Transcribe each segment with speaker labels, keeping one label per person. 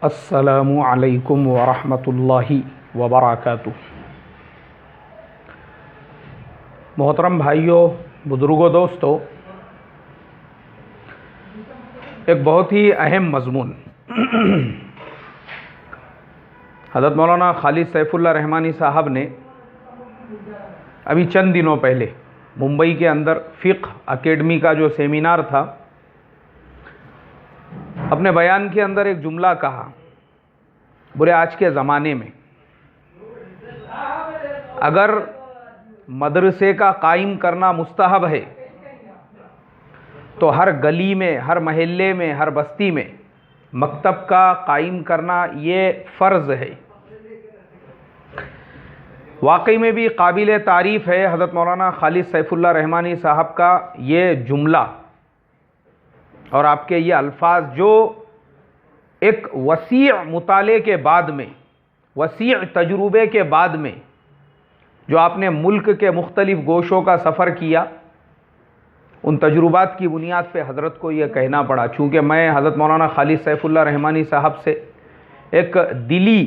Speaker 1: السلام علیکم ورحمۃ اللہ وبرکاتہ۔ محترم بھائیوں، بزرگوں، دوستوں، ایک بہت ہی اہم مضمون حضرت مولانا خالد سیف اللہ رحمانی صاحب نے ابھی چند دنوں پہلے ممبئی کے اندر فقہ اکیڈمی کا جو سیمینار تھا، اپنے بیان کے اندر ایک جملہ کہا، بولے آج کے زمانے میں اگر مدرسے کا قائم کرنا مستحب ہے تو ہر گلی میں، ہر محلے میں، ہر بستی میں مکتب کا قائم کرنا یہ فرض ہے۔ واقعی میں بھی قابل تعریف ہے حضرت مولانا خالد سیف اللہ رحمانی صاحب کا یہ جملہ اور آپ کے یہ الفاظ، جو ایک وسیع مطالعے کے بعد میں، وسیع تجربے کے بعد میں، جو آپ نے ملک کے مختلف گوشوں کا سفر کیا، ان تجربات کی بنیاد پہ حضرت کو یہ کہنا پڑا۔ چونکہ میں حضرت مولانا خالد سیف اللہ رحمانی صاحب سے ایک دلی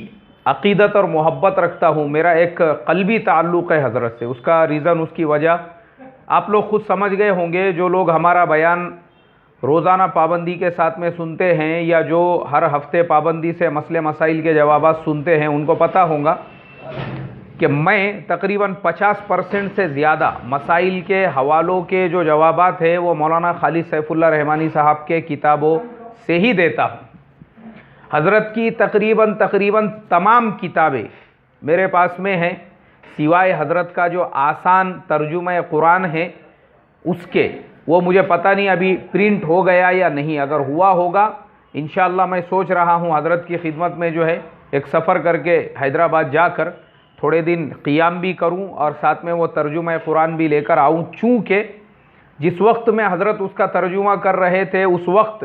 Speaker 1: عقیدت اور محبت رکھتا ہوں، میرا ایک قلبی تعلق ہے حضرت سے۔ اس کا ریزن، اس کی وجہ آپ لوگ خود سمجھ گئے ہوں گے۔ جو لوگ ہمارا بیان روزانہ پابندی کے ساتھ میں سنتے ہیں یا جو ہر ہفتے پابندی سے مسئلے مسائل کے جوابات سنتے ہیں، ان کو پتہ ہوگا کہ میں تقریباً 50% سے زیادہ مسائل کے حوالوں کے جو جوابات ہیں وہ مولانا خالد سیف اللہ رحمانی صاحب کے کتابوں سے ہی دیتا ہوں۔ حضرت کی تقریباً تمام کتابیں میرے پاس میں ہیں، سوائے حضرت کا جو آسان ترجمہ قرآن ہے اس کے، وہ مجھے پتہ نہیں ابھی پرنٹ ہو گیا یا نہیں۔ اگر ہوا ہوگا انشاءاللہ میں سوچ رہا ہوں حضرت کی خدمت میں جو ہے ایک سفر کر کے حیدرآباد جا کر تھوڑے دن قیام بھی کروں اور ساتھ میں وہ ترجمہ قرآن بھی لے کر آؤں۔ چونکہ جس وقت میں حضرت اس کا ترجمہ کر رہے تھے، اس وقت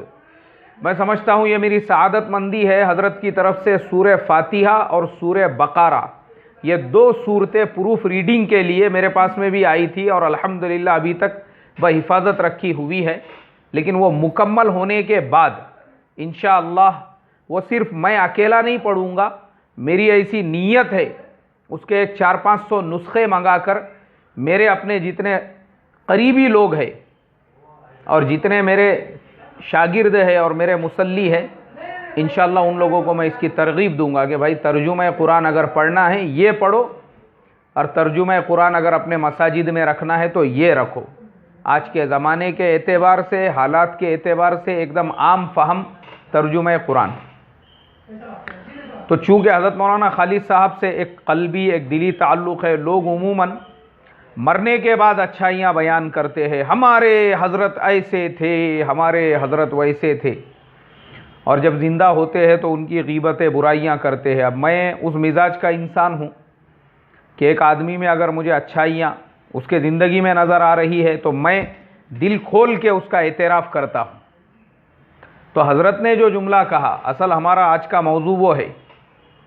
Speaker 1: میں سمجھتا ہوں یہ میری سعادت مندی ہے، حضرت کی طرف سے سورہ فاتحہ اور سورہ بقرہ، یہ دو صورتیں پروف ریڈنگ کے لیے میرے پاس میں بھی آئی تھی اور الحمدللہ ابھی تک بحفاظت رکھی ہوئی ہے۔ لیکن وہ مکمل ہونے کے بعد انشاءاللہ وہ صرف میں اکیلا نہیں پڑھوں گا، میری ایسی نیت ہے اس کے 400-500 نسخے منگا کر میرے اپنے جتنے قریبی لوگ ہیں اور جتنے میرے شاگرد ہیں اور میرے مسلی ہیں، انشاءاللہ ان لوگوں کو میں اس کی ترغیب دوں گا کہ بھائی ترجمہ قرآن اگر پڑھنا ہے یہ پڑھو، اور ترجمہ قرآن اگر اپنے مساجد میں رکھنا ہے تو یہ رکھو۔ آج کے زمانے کے اعتبار سے، حالات کے اعتبار سے ایک دم عام فہم ترجمہ قرآن۔ تو چونکہ حضرت مولانا خالد صاحب سے ایک قلبی، ایک دلی تعلق ہے، لوگ عموماً مرنے کے بعد اچھائیاں بیان کرتے ہیں، ہمارے حضرت ایسے تھے، ہمارے حضرت ویسے تھے، اور جب زندہ ہوتے ہیں تو ان کی غیبتیں، برائیاں کرتے ہیں۔ اب میں اس مزاج کا انسان ہوں کہ ایک آدمی میں اگر مجھے اچھائیاں اس کے زندگی میں نظر آ رہی ہے تو میں دل کھول کے اس کا اعتراف کرتا ہوں۔ تو حضرت نے جو جملہ کہا، اصل ہمارا آج کا موضوع وہ ہے